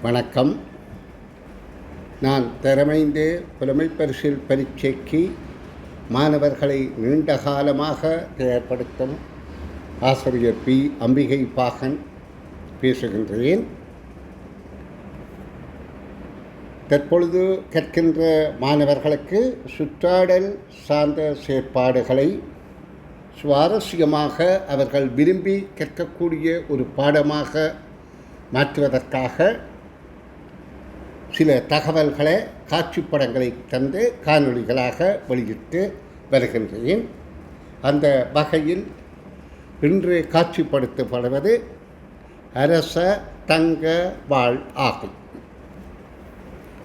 வணக்கம். நான் திறமைந்தே புலமைப்பரிசில் பரீட்சைக்கு மாணவர்களை நீண்ட காலமாக தயார்படுத்தும் ஆசிரியர் பி. அம்பிகை பாகன் பேசுகின்றேன். தற்பொழுது கற்கின்ற மாணவர்களுக்கு சுற்றாடல் சார்ந்த செயற்பாடுகளை சுவாரஸ்யமாக அவர்கள் விரும்பி கற்கக்கூடிய ஒரு பாடமாக மாற்றுவதற்காக சில தகவல்களை காட்சிப்படங்களை தந்து காணொளிகளாக வெளியிட்டு வருகின்றேன். அந்த வகையில் இன்று காட்சிப்படுத்தப்படுவது அரச தங்க வாழ் ஆகும்.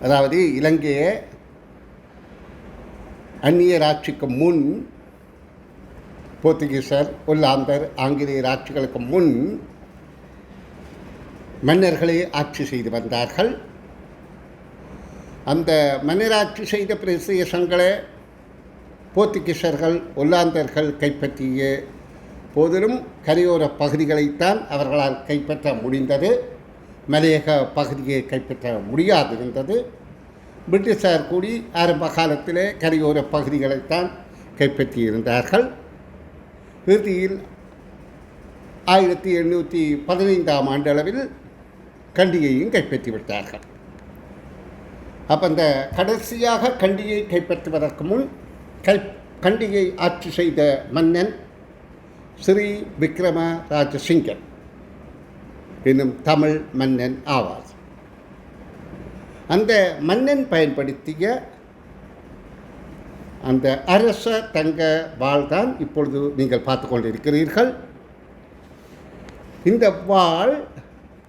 அதாவது இலங்கையை அந்நியர் ஆட்சிக்கு முன், போர்த்துகீசர், ஒல்லாந்தர், ஆங்கிலேயர் ஆட்சிகளுக்கு முன் மன்னர்களே ஆட்சி செய்து வந்தார்கள். அந்த மன்னராட்சி செய்த பிரதேசங்களை போர்த்துகீசர்கள், ஒல்லாந்தர்கள் கைப்பற்றிய போதிலும் கரையோர பகுதிகளைத்தான் அவர்களால் கைப்பற்ற முடிந்தது. மலையக பகுதியை கைப்பற்ற முடியாதிருந்தது. பிரிட்டிஷார் கூடி ஆரம்ப காலத்திலே கரையோர பகுதிகளைத்தான் கைப்பற்றியிருந்தார்கள். இறுதியில் 1815 ஆண்டளவில் கண்டியையும் கைப்பற்றிவிட்டார்கள். அப்போ அந்த கடைசியாக கண்டியை கைப்பற்றுவதற்கு முன் கண்டியை ஆட்சி செய்த மன்னன் ஸ்ரீ விக்ரம ராஜசிங்கன் என்னும் தமிழ் மன்னன் ஆவார். அந்த மன்னன் பயன்படுத்திய அந்த அரச தங்க வாள்தான் இப்பொழுது நீங்கள் பார்த்து கொண்டிருக்கிறீர்கள். இந்த வாள்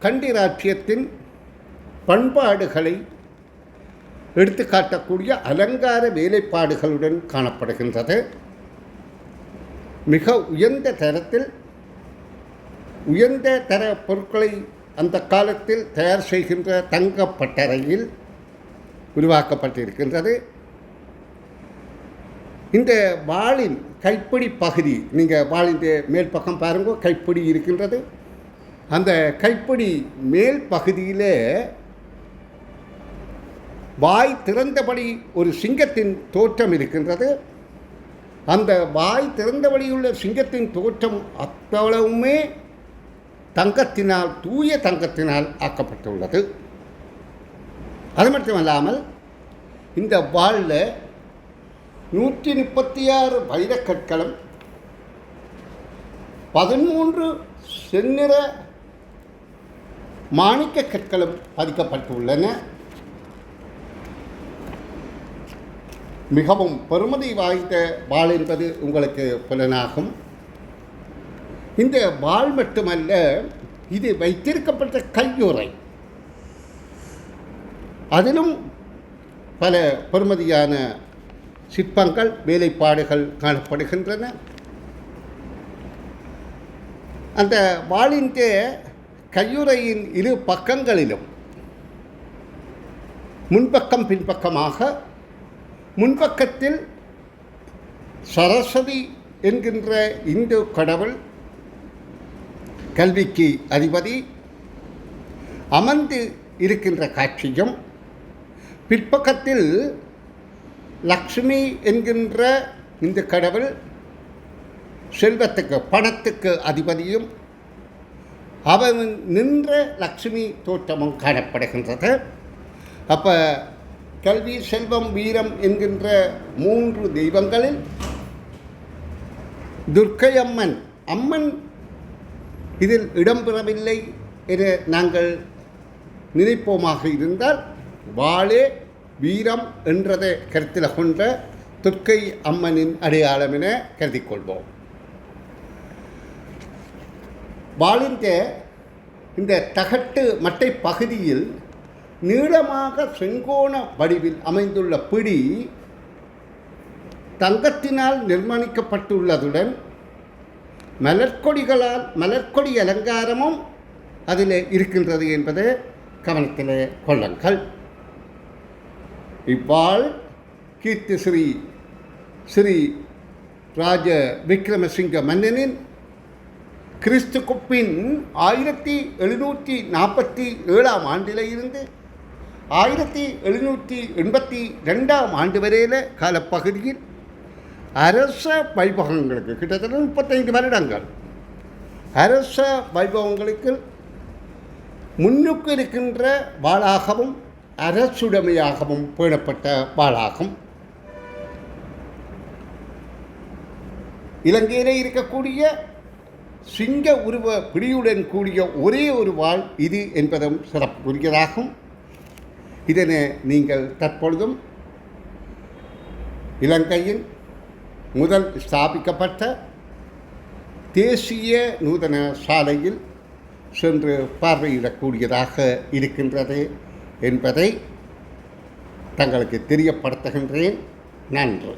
கண்டி ராச்சியத்தின் பண்பாடுகளை எடுத்துக்காட்டக்கூடிய அலங்கார வேலைப்பாடுகளுடன் காணப்படுகின்றது. மிக உயர்ந்த தரத்தில் உயர்ந்த தர பொருட்களை அந்த காலத்தில் தயார் செய்கின்ற தங்கப்பட்டறையில் உருவாக்கப்பட்டிருக்கின்றது. இந்த வாளின் கைப்பிடி பகுதி, நீங்கள் வாளின் மேல் பக்கம் பாருங்க, கைப்பிடி இருக்கின்றது. அந்த கைப்பிடி மேல் பகுதியிலே வாய் திறந்தபடி ஒரு சிங்கத்தின் தோற்றம் இருக்கின்றது. அந்த வாய் திறந்தபடியுள்ள சிங்கத்தின் தோற்றம் அவ்வளவுமே தங்கத்தினால், தூய தங்கத்தினால் ஆக்கப்பட்டுள்ளது. அது மட்டுமல்லாமல் இந்த வாளில் 136 வைரக்கற்களும் 13 செந்நிற மாணிக்க கற்களும் பதிக்கப்பட்டுள்ளன. மிகவும் பெருமதி வாய்ந்த வாள் என்பது உங்களுக்கு புலனாகும். இந்த வாள் மட்டுமல்ல, இது வைத்திருக்கப்பட்ட கையுறை, அதிலும் பல பெருமதியான சிற்பங்கள், வேலைப்பாடுகள் காணப்படுகின்றன. அந்த வாளின் கையுறையின் இரு பக்கங்களிலும் முன்பக்கம் பின்பக்கமாக, முன்பக்கத்தில் சரஸ்வதி என்கின்ற இந்து கடவுள், கல்விக்கு அதிபதி, அமர்ந்து இருக்கின்ற காட்சியும், பிற்பக்கத்தில் லக்ஷ்மி என்கின்ற இந்த கடவுள் செல்வத்துக்கு, பணத்துக்கு அதிபதியும், அவன் நின்ற லக்ஷ்மி தோற்றமும் காணப்படுகின்றது. அப்போ கல்வி, செல்வம், வீரம் என்கின்ற 3 தெய்வங்களில் துர்க்கை அம்மன் இதில் இடம்பெறவில்லை என நாங்கள் நினைப்போமாக இருந்தால், வாளே வீரம் என்றதை கருத்தில் கொண்ட துர்க்கை அம்மனின் அடையாளம் என கருதிக் கொள்வோம். வாளின் இந்த தகட்டு மட்டை பகுதியில் நீளமாக செங்கோண வடிவில் அமைந்துள்ள பிடி தங்கத்தினால் நிர்மாணிக்கப்பட்டுள்ளதுடன் மலர்கொடி அலங்காரமும் அதில் இருக்கின்றது என்பதை கவனத்தில் கொள்ளுங்கள். இவ்வாள் கீர்த்தி ஸ்ரீ ராஜ விக்ரமசிங்க மன்னனின் கிறிஸ்துக்கு பின் 1747 ஆண்டில் இருந்து 1782 ஆண்டு வரையில் காலப்பகுதியில் அரச வைபவங்களுக்கு கிட்டத்தட்ட 35 வருடங்கள் அரச வைபவங்களுக்கு முன்னுக்கு இருக்கின்ற வாளாகவும் அரசுடைமையாகவும் பேணப்பட்ட வாளாகும். இலங்கையிலே இருக்கக்கூடிய சிங்க உருவ பிடியுடன் கூடிய ஒரே ஒரு வாள் இது என்பதும் சிறப்புக்குரியதாகும். இதனை நீங்கள் தற்பொழுதும் இலங்கையில் முதல் ஸ்தாபிக்கப்பட்ட தேசிய நூதன சாலையில் சென்று பார்வையிடக்கூடியதாக இருக்கின்றது என்பதை தங்களுக்கு தெரியப்படுத்துகின்றேன். நன்றி.